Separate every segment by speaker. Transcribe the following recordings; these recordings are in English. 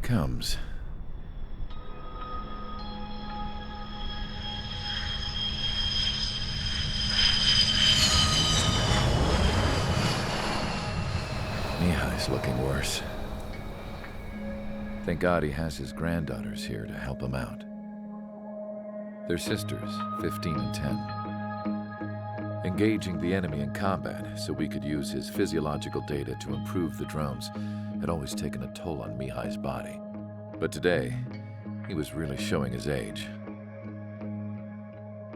Speaker 1: comes. Mihai's looking worse. Thank God he has his granddaughters here to help him out. They're sisters, 15 and 10. Engaging the enemy in combat so we could use his physiological data to improve the drones had always taken a toll on Mihai's body. But today, he was really showing his age.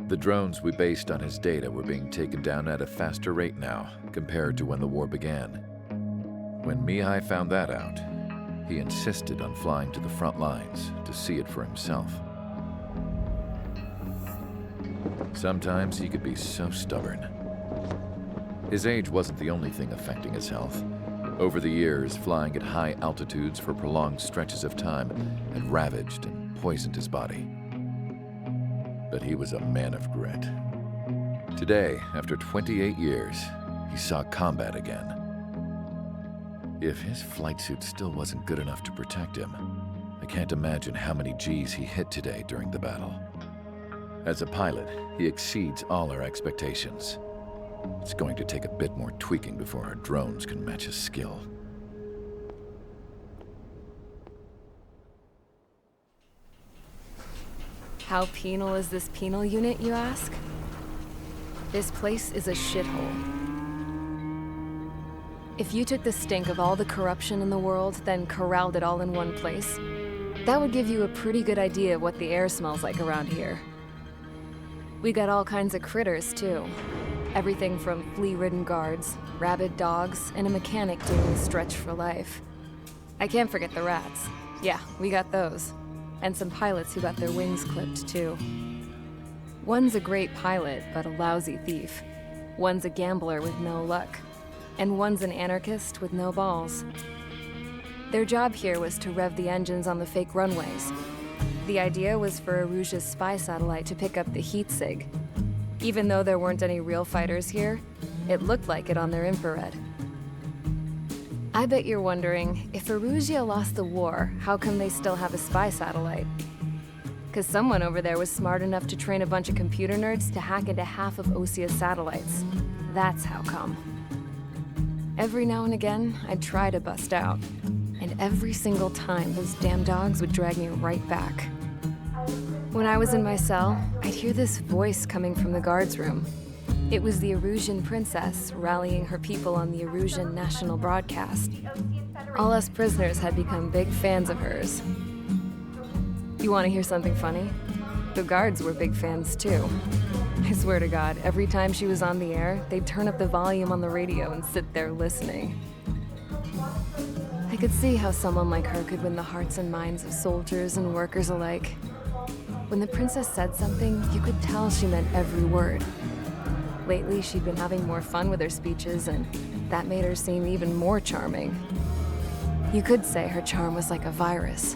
Speaker 1: The drones we based on his data were being taken down at a faster rate now compared to when the war began. When Mihai found that out, he insisted on flying to the front lines to see it for himself. Sometimes he could be so stubborn. His age wasn't the only thing affecting his health. Over the years, flying at high altitudes for prolonged stretches of time had ravaged and poisoned his body. But he was a man of grit. Today, after 28 years, he saw combat again. If his flight suit still wasn't good enough to protect him, I can't imagine how many Gs he hit today during the battle. As a pilot, he exceeds all our expectations. It's going to take a bit more tweaking before our drones can match his skill.
Speaker 2: How penal is this penal unit, you ask? This place is a shithole. If you took the stink of all the corruption in the world, then corralled it all in one place, that would give you a pretty good idea of what the air smells like around here. We got all kinds of critters, too. Everything from flea-ridden guards, rabid dogs, and a mechanic doing a stretch for life. I can't forget the rats. Yeah, we got those. And some pilots who got their wings clipped, too. One's a great pilot, but a lousy thief. One's a gambler with no luck. And one's an anarchist with no balls. Their job here was to rev the engines on the fake runways. The idea was for Erusia's spy satellite to pick up the heat sig. Even though there weren't any real fighters here, it looked like it on their infrared. I bet you're wondering, if Erusia lost the war, how come they still have a spy satellite? 'Cause someone over there was smart enough to train a bunch of computer nerds to hack into half of Osia's satellites. That's how come. Every now and again, I'd try to bust out. And every single time, those damn dogs would drag me right back. When I was in my cell, I'd hear this voice coming from the guards room. It was the Erusian princess rallying her people on the Erusian national broadcast. All us prisoners had become big fans of hers. You want to hear something funny? The guards were big fans too. I swear to God, every time she was on the air, they'd turn up the volume on the radio and sit there listening. I could see how someone like her could win the hearts and minds of soldiers and workers alike. When the princess said something, you could tell she meant every word. Lately, she'd been having more fun with her speeches, and that made her seem even more charming. You could say her charm was like a virus.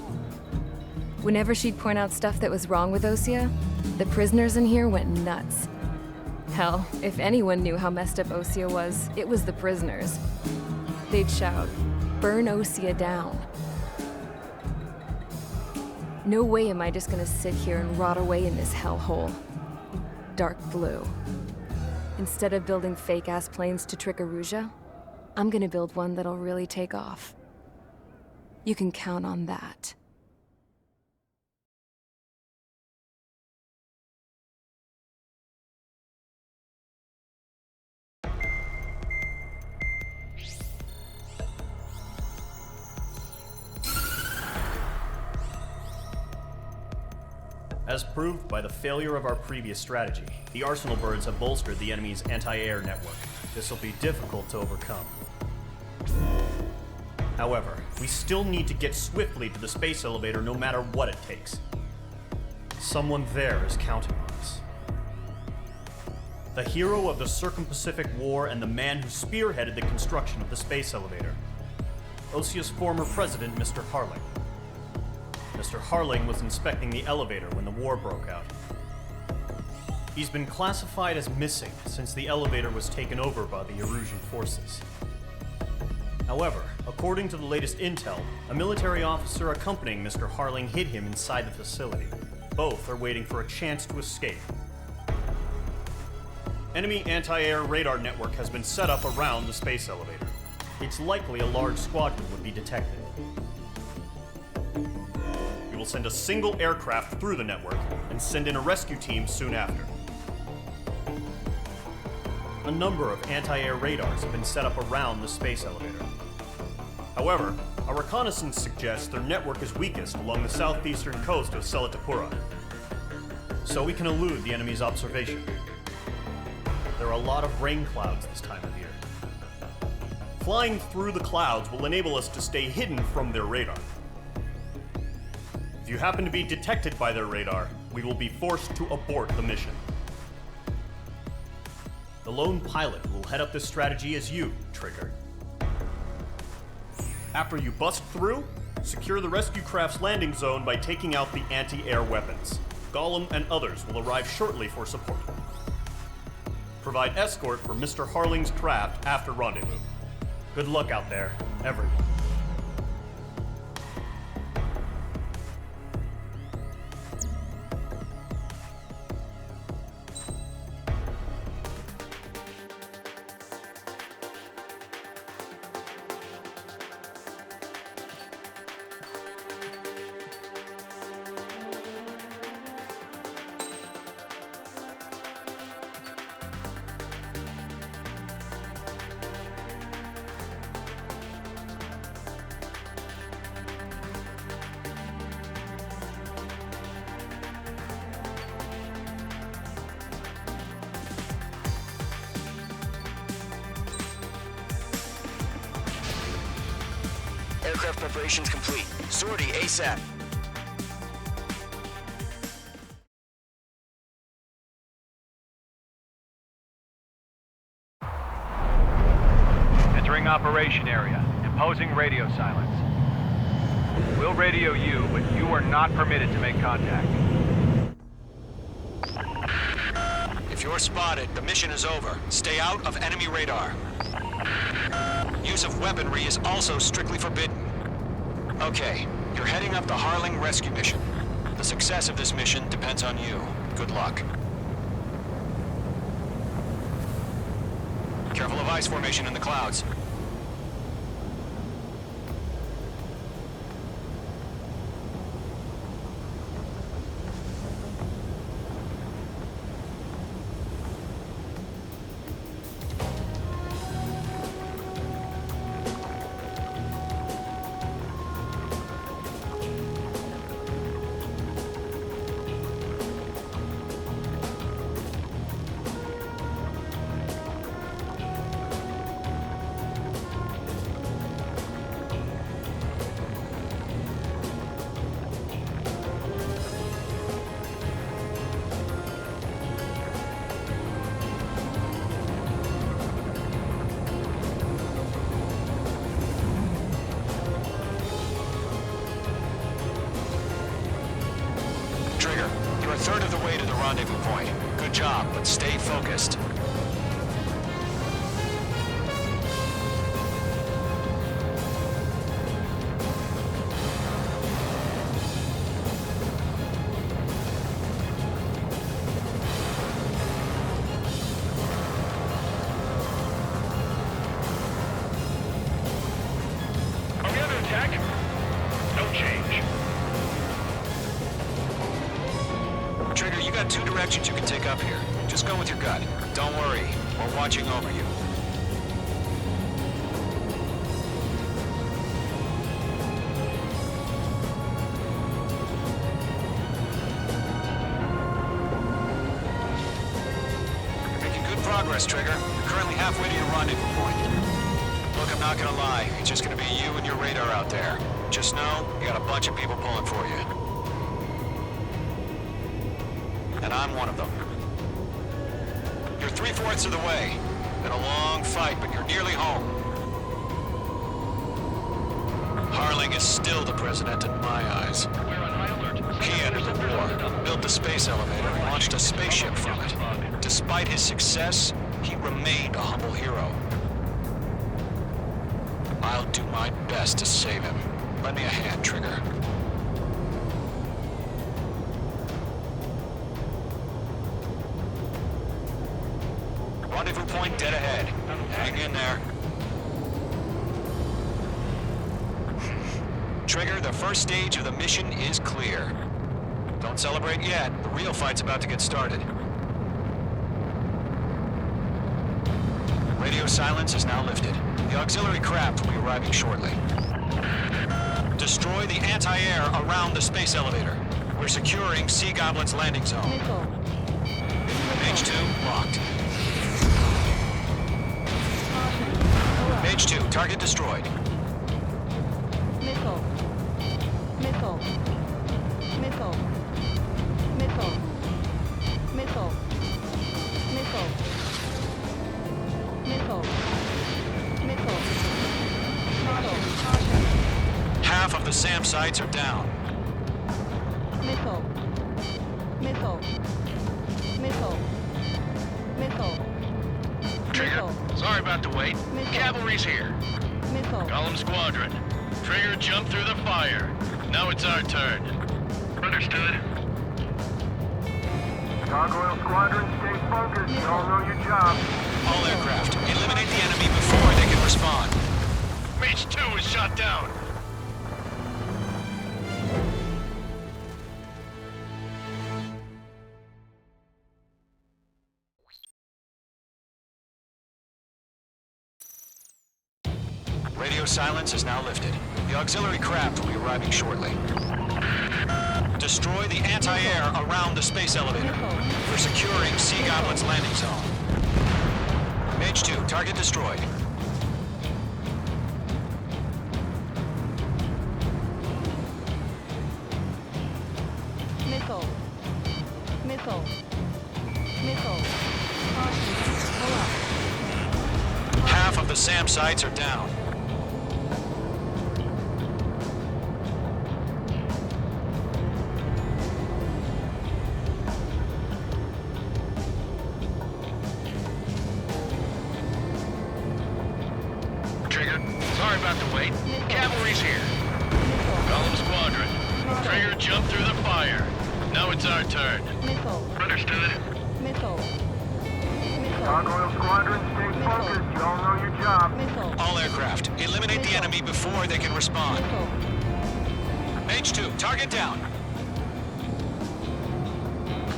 Speaker 2: Whenever she'd point out stuff that was wrong with Osia, the prisoners in here went nuts. Hell, if anyone knew how messed up Osia was, it was the prisoners. They'd shout, "Burn Osia down." No way am I just gonna sit here and rot away in this hellhole. Dark blue. Instead of building fake-ass planes to trick Erusia, I'm gonna build one that'll really take off. You can count on that.
Speaker 3: As proved by the failure of our previous strategy, the Arsenal birds have bolstered the enemy's anti-air network. This will be difficult to overcome. However, we still need to get swiftly to the space elevator no matter what it takes. Someone there is counting on us. The hero of the Circum-Pacific War and the man who spearheaded the construction of the space elevator. Osia's former president, Mr. Harling. Mr. Harling was inspecting the elevator when the war broke out. He's been classified as missing since the elevator was taken over by the Erusian forces. However, According to the latest intel, a military officer accompanying Mr. Harling hid him inside the facility. Both are waiting for a chance to escape. Enemy anti-air radar network has been set up around the space elevator. It's likely a large squadron would be detected. We will send a single aircraft through the network and send in a rescue team soon after. A number of anti-air radars have been set up around the space elevator. However, our reconnaissance suggests their network is weakest along the southeastern coast of Selatapura, so we can elude the enemy's observation. There are a lot of rain clouds this time of year. Flying through the clouds will enable us to stay hidden from their radar. If you happen to be detected by their radar, we will be forced to abort the mission. The lone pilot who will head up this strategy is you, Trigger. After you bust through, secure the rescue craft's landing zone by taking out the anti-air weapons. Gollum and others will arrive shortly for support. Provide escort for Mr. Harling's craft after rendezvous. Good luck out there, everyone.
Speaker 4: Aircraft preparations complete. Sortie ASAP.
Speaker 5: Entering operation area. Imposing radio silence. We'll radio you, but you are not permitted to make contact.
Speaker 4: If you're spotted, the mission is over. Stay out of enemy radar. Use of weaponry is also strictly forbidden. Okay, you're heading up the Harling rescue mission. The success of this mission depends on you. Good luck. Careful of ice formation in the clouds. Trigger, you're a third of the way to the rendezvous point. Good job, but stay focused.
Speaker 5: Are we under attack? No change.
Speaker 4: Trigger, you got two directions you can take up here. Just go with your gut. Don't worry, we're watching over you. You're making good progress, Trigger. You're currently halfway to your rendezvous point. Look, I'm not gonna lie. It's just gonna be you and your radar out there. Just know, you got a bunch of people pulling for you. And I'm one of them. You're 3/4 of the way. Been a long fight, but you're nearly home. Harling is still the president in my eyes.
Speaker 5: We're on high alert.
Speaker 4: He entered the war, built the space elevator, and launched a spaceship from it. Despite his success, he remained a humble hero. I'll do my best to save him. Lend me a hand, Trigger. Rendezvous point dead ahead. Hang in there. Trigger, the first stage of the mission is clear. Don't celebrate yet. The real fight's about to get started. Radio silence is now lifted. The auxiliary craft will be arriving shortly. Destroy the anti-air around the space elevator. We're securing Sea Goblin's landing zone.
Speaker 2: Missile.
Speaker 4: Mage 2 locked. Mage 2, target destroyed.
Speaker 2: Missile. Missile. Missile. Missile. Missile. Missile. Missile. Missile. Missile.
Speaker 4: Half of the SAM sites are down.
Speaker 2: Missile. Missile. Missile. Missile.
Speaker 6: Trigger, sorry about the wait.
Speaker 2: Missile.
Speaker 6: Cavalry's here.
Speaker 2: Missile.
Speaker 6: Column Squadron. Trigger jumped through the fire. Now it's our turn. Understood.
Speaker 7: Gargoyle Squadron, stay focused. You all know your job.
Speaker 4: All aircraft, eliminate the enemy before they can respond.
Speaker 6: Mage 2 is shot down.
Speaker 4: Radio silence is now lifted. The auxiliary craft will be arriving shortly. Destroy the anti-air around the space elevator. We're securing Sea Goblin's landing zone. Mage 2, target destroyed.
Speaker 2: Missile. Missile. Missile. Pull up.
Speaker 4: Half of the SAM sites are down.
Speaker 6: Trigger, sorry about the wait. Cavalry's here. Column Squadron. Trigger jumped through the fire. Now it's our turn.
Speaker 2: Missile.
Speaker 6: Understood.
Speaker 2: Missile. Missile.
Speaker 7: Gargoyle Squadron, stay focused. You all know your job.
Speaker 2: Missile.
Speaker 4: All aircraft, eliminate the enemy before they can respond.
Speaker 2: Missile.
Speaker 4: Mage 2, target down.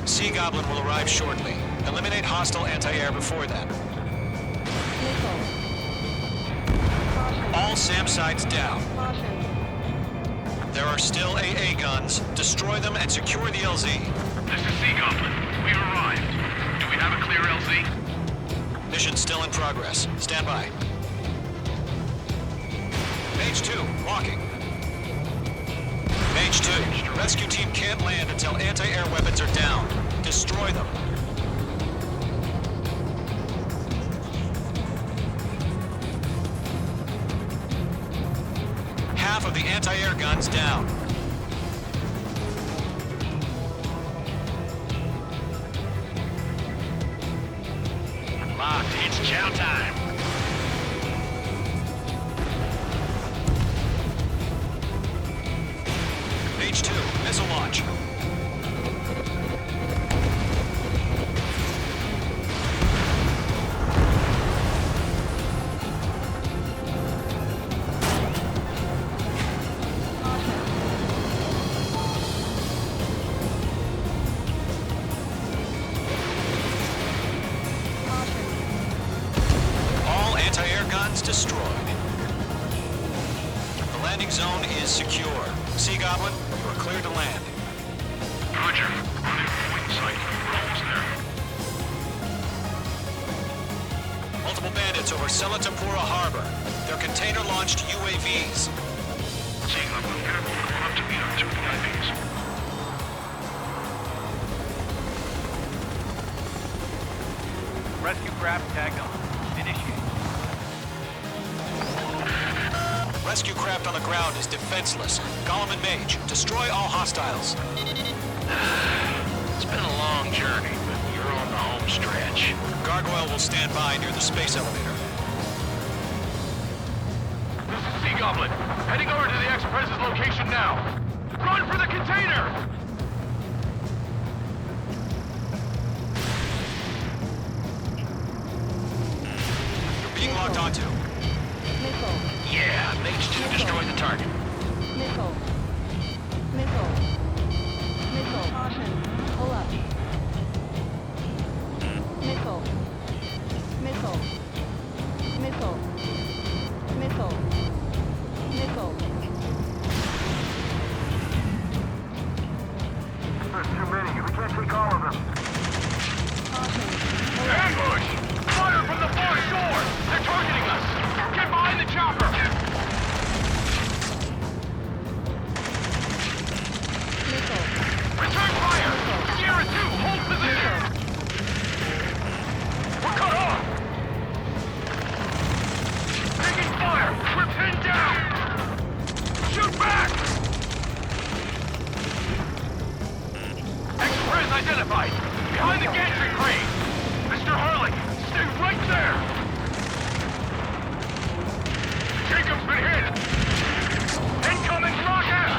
Speaker 4: Sea Goblin will arrive shortly. Eliminate hostile anti-air before then.
Speaker 2: Missile.
Speaker 4: All SAM sites down.
Speaker 2: Caution.
Speaker 4: There are still AA guns. Destroy them and secure the LZ.
Speaker 6: This is Sea Goblin. We've arrived. Do we have a clear LZ?
Speaker 4: Mission still in progress. Stand by. Mage 2, locking. Mage 2, rescue team can't land until anti-air weapons are down. Destroy them. Half of the anti-air guns down.
Speaker 6: Locked. It's chow time.
Speaker 4: Mage 2, missile launch. All anti-air guns destroyed. The landing zone is secure. Sea Goblin, you are cleared to land.
Speaker 6: Roger. Rendezvous point in sight. We're almost there.
Speaker 4: Multiple bandits over Selatapura Harbor. They're container-launched UAVs.
Speaker 6: Sea Goblin, careful. Going up to meet our two VIPs.
Speaker 5: Rescue craft tagged on. Initiate.
Speaker 4: Rescue craft on the ground is defenseless. Gollum and Mage, destroy all hostiles.
Speaker 6: It's been a long journey, but you're on the home stretch.
Speaker 4: Gargoyle will stand by near the space elevator.
Speaker 7: This
Speaker 6: Sea Goblin. Heading over to the Express's location now. Run for the container!
Speaker 4: You're being locked onto.
Speaker 8: Missile.
Speaker 6: Yeah, Mage 2 destroyed the target.
Speaker 8: Missile. Missile. Missile. Caution. Pull up. Missile. Missile. Missile. Missile. Missile.
Speaker 7: There's too many. We can't take all of them.
Speaker 8: Caution. Pull up.
Speaker 6: Ambush! Fire from the far shore! They're targeting us! Get behind the chopper!
Speaker 8: Missile.
Speaker 6: Return fire! Sierra 2, hold position! We're cut off! Taking fire! We're pinned down! Shoot back! Express identified! Behind the gantry crane! Mr. Harley, stay right there! Jacob's been hit! Incoming rocket!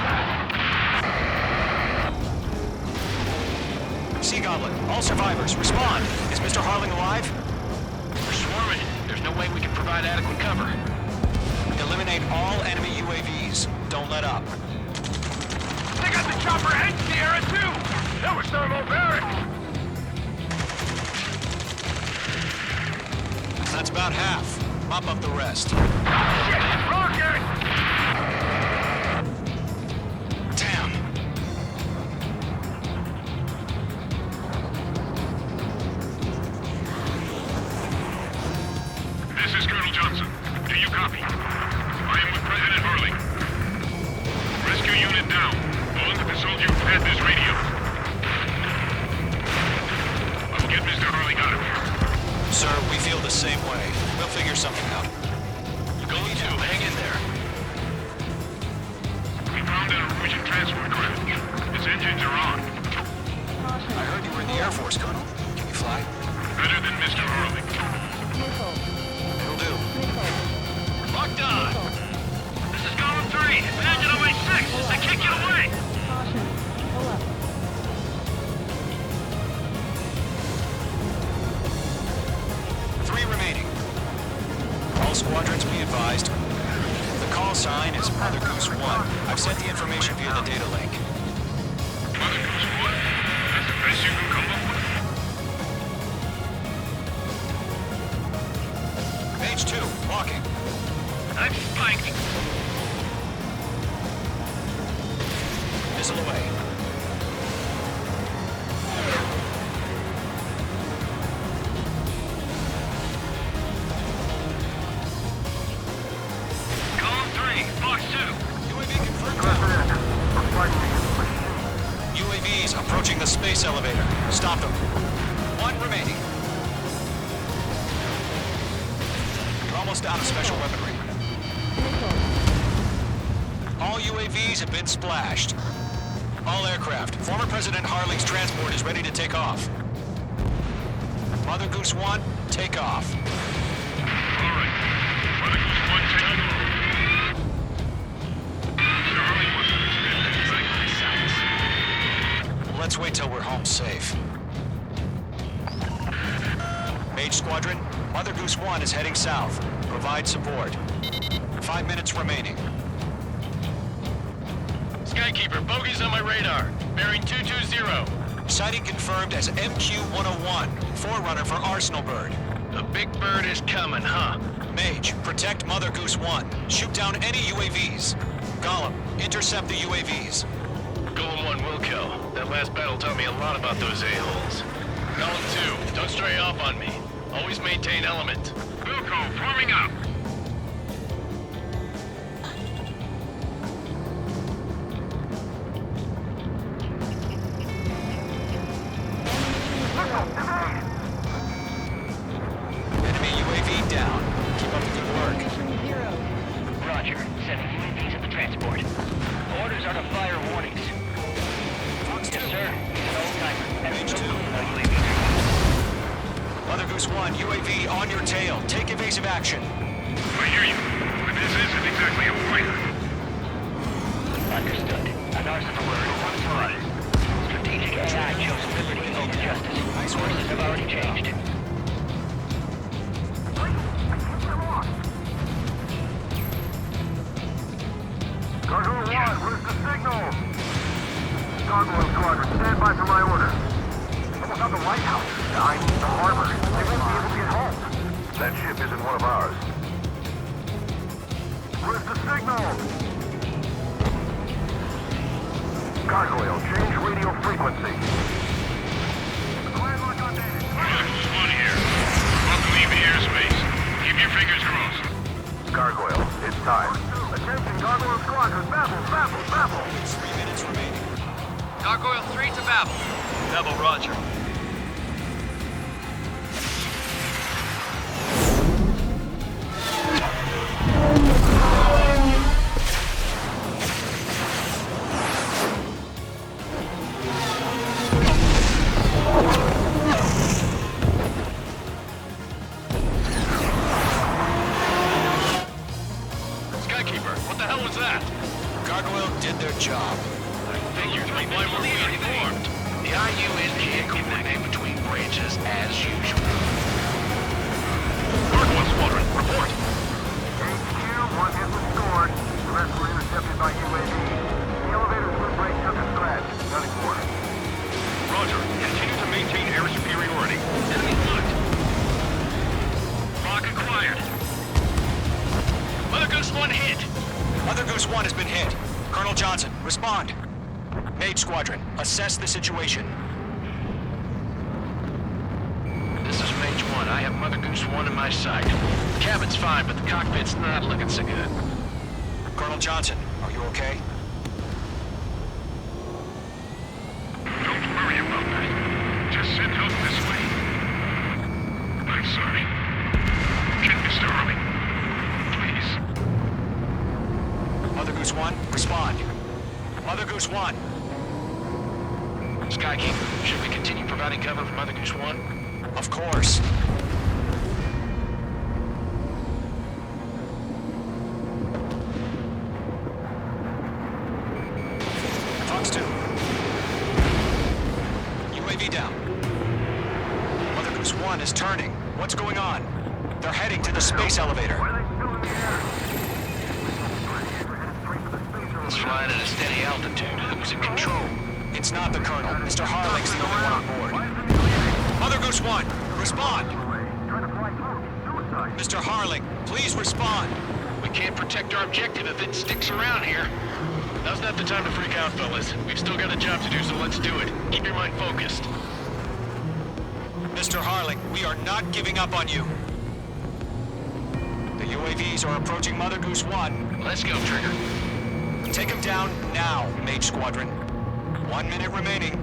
Speaker 4: Sea Goblin, all survivors, respond. Is Mr. Harling alive?
Speaker 6: We're swarming. There's no way we can provide adequate cover.
Speaker 4: Eliminate all enemy UAVs. Don't let up.
Speaker 6: They got the chopper and Sierra too! That was thermobaric!
Speaker 4: That's about half. Mop up the rest.
Speaker 6: Shit! Rocket!
Speaker 4: Damn.
Speaker 6: This is Colonel Johnson. Do you copy? I am with President Harling. Rescue unit down. Along with the soldier who had this radio. I will get Mr. Harling out of here.
Speaker 4: Sir, we feel the same way. We'll figure something out.
Speaker 6: Going to, hang in there. We found an Norwegian transport craft. Its engines are on.
Speaker 4: I heard you were in the Air Force, Colonel. Can you fly?
Speaker 6: Better than Mr. Harling.
Speaker 8: Missile.
Speaker 4: It'll do.
Speaker 8: Missile.
Speaker 6: Locked on!
Speaker 8: Missile.
Speaker 6: This is Column 3. Imagine on my 6. I can't get away!
Speaker 8: Caution. Pull up.
Speaker 4: 3 remaining. All squadrons be advised. The call sign is Mother Goose 1. I've sent the information via the data link.
Speaker 6: Mother Goose 1? That's the best you can come up with?
Speaker 4: Mage 2, walking.
Speaker 6: I'm spiked.
Speaker 4: Missile away.
Speaker 6: Column 3, Fox 2.
Speaker 4: UAV confirmed.
Speaker 7: President, we're fighting against machines.
Speaker 4: UAVs approaching the space elevator. Stop them. 1 remaining. You're almost out of special weaponry.
Speaker 8: Missile.
Speaker 4: All UAVs have been splashed. All aircraft. Former President Harling's transport is ready to take off. Mother Goose 1, take off.
Speaker 6: All right. Mother Goose 1, take off. Mr. Harling wasn't expecting
Speaker 4: Let's wait till we're home safe. Mage Squadron, Mother Goose 1 is heading south. Provide support. 5 minutes remaining.
Speaker 6: Skykeeper, bogeys on my radar. Bearing 220.
Speaker 4: Sighting confirmed as MQ-101, forerunner for Arsenal Bird.
Speaker 6: The big bird is coming, huh?
Speaker 4: Mage, protect Mother Goose 1. Shoot down any UAVs. Gollum, intercept the UAVs.
Speaker 6: Golem 1 will kill. That last battle taught me a lot about those a-holes. Golem 2, don't stray off on me. Always maintain element. Wilco, forming up.
Speaker 4: Enemy UAV down. Keep up the good work.
Speaker 8: Mission 0.
Speaker 9: Roger. Sending UAVs at the transport. Orders are to fire warnings.
Speaker 4: Fox 2.
Speaker 9: Yes, sir. He's an old-timer.
Speaker 4: Mage 2.
Speaker 9: UAVs.
Speaker 4: Mother Goose 1, UAV on your tail. Take evasive action.
Speaker 6: I hear you. This isn't exactly a fighter.
Speaker 9: Understood. An arsenal word. Strategic AI chose liberty over justice. Sources have already changed.
Speaker 7: Gargoyle 1, where's the signal? Gargoyle Squadron, stand by for my order. Almost on the lighthouse. I mean the harbor. They won't be able to get home. That ship isn't one of ours. Where's the signal? Gargoyle, change radio frequency.
Speaker 6: One here. Welcome to the airspace. Keep your fingers crossed.
Speaker 7: Gargoyle, it's time. Attention, Gargoyle Squadron, Babel, Babel, Babel.
Speaker 4: 3 minutes remaining.
Speaker 5: Gargoyle 3 to Babel. Babel, roger.
Speaker 6: Skykeeper, what the hell was that?
Speaker 4: Gargoyle did their job.
Speaker 6: I figured, but why were we informed?
Speaker 9: The IUNG coordinate between branches as usual.
Speaker 6: Gargoyle Squadron, report.
Speaker 7: HQ, one hit was scored. The rest were intercepted by UAV. The elevator's wind break took a scratch. Nothing more.
Speaker 6: Roger. Continue to maintain air superiority. Enemy foot. Lock acquired.
Speaker 9: Mother Goose 1 hit.
Speaker 4: Mother Goose 1 has been hit. Colonel Johnson, respond. Mage Squadron, assess the situation.
Speaker 9: This is Mage 1. I have Mother Goose 1 in my sight. The cabin's fine, but the cockpit's not looking so good.
Speaker 4: Colonel Johnson, are you okay?
Speaker 6: Don't worry about that. Just send help this way. I'm sorry. Get Mr. Harling. Please.
Speaker 4: Mother Goose 1, respond. Mother Goose 1.
Speaker 9: Skykeeper, should we continue providing cover for Mother Goose 1?
Speaker 4: Of course. Fox 2. UAV down. Mother Goose 1 is turning. What's going on? They're heading to the space elevator.
Speaker 7: Why are they still in the air?
Speaker 9: It's flying at a steady altitude. Who's in control?
Speaker 4: It's not the Colonel. Mr. Harling's the only one on board. Mother Goose 1, respond.
Speaker 7: Trying to fly through. Suicide.
Speaker 4: Mr. Harling, please respond.
Speaker 9: We can't protect our objective if it sticks around here.
Speaker 6: Now's not the time to freak out, fellas. We've still got a job to do, so let's do it. Keep your mind focused.
Speaker 4: Mr. Harling, we are not giving up on you. The UAVs are approaching Mother Goose 1.
Speaker 9: Let's go, Trigger.
Speaker 4: Take him down now, Mage Squadron. 1 minute remaining.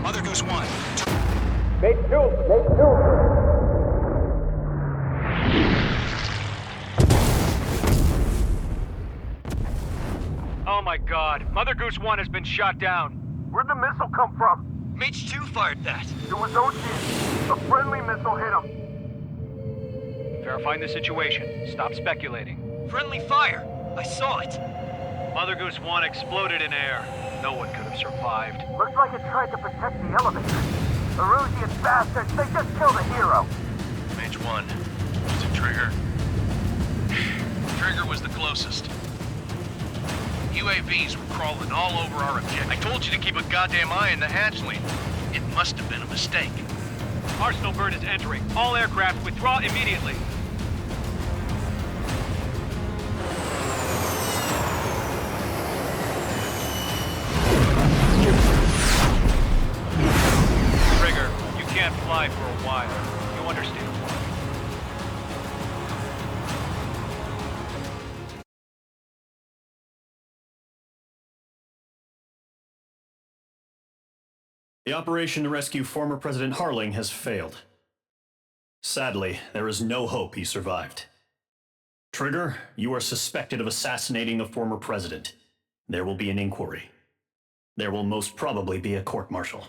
Speaker 4: Mother Goose 1.
Speaker 5: Oh my god. Mother Goose 1 has been shot down.
Speaker 7: Where'd the missile come from?
Speaker 9: Mage 2 fired that.
Speaker 7: It was Ocean. A friendly missile hit him.
Speaker 5: Verifying the situation. Stop speculating.
Speaker 9: Friendly fire. I saw it.
Speaker 5: Mother Goose 1 exploded in air. No one could have survived.
Speaker 7: Looks like it tried to protect the elevator. Erusian bastards, they just killed a hero.
Speaker 6: Mage 1. Was it Trigger? Trigger was the closest. UAVs were crawling all over our objective. I told you to keep a goddamn eye on the hatchling. It must have been a mistake.
Speaker 5: Arsenal bird is entering. All aircraft withdraw immediately. Trigger, you can't fly for a while. You understand why.
Speaker 3: The operation to rescue former President Harling has failed. Sadly, there is no hope he survived. Trigger, you are suspected of assassinating a former president. There will be an inquiry. There will most probably be a court-martial.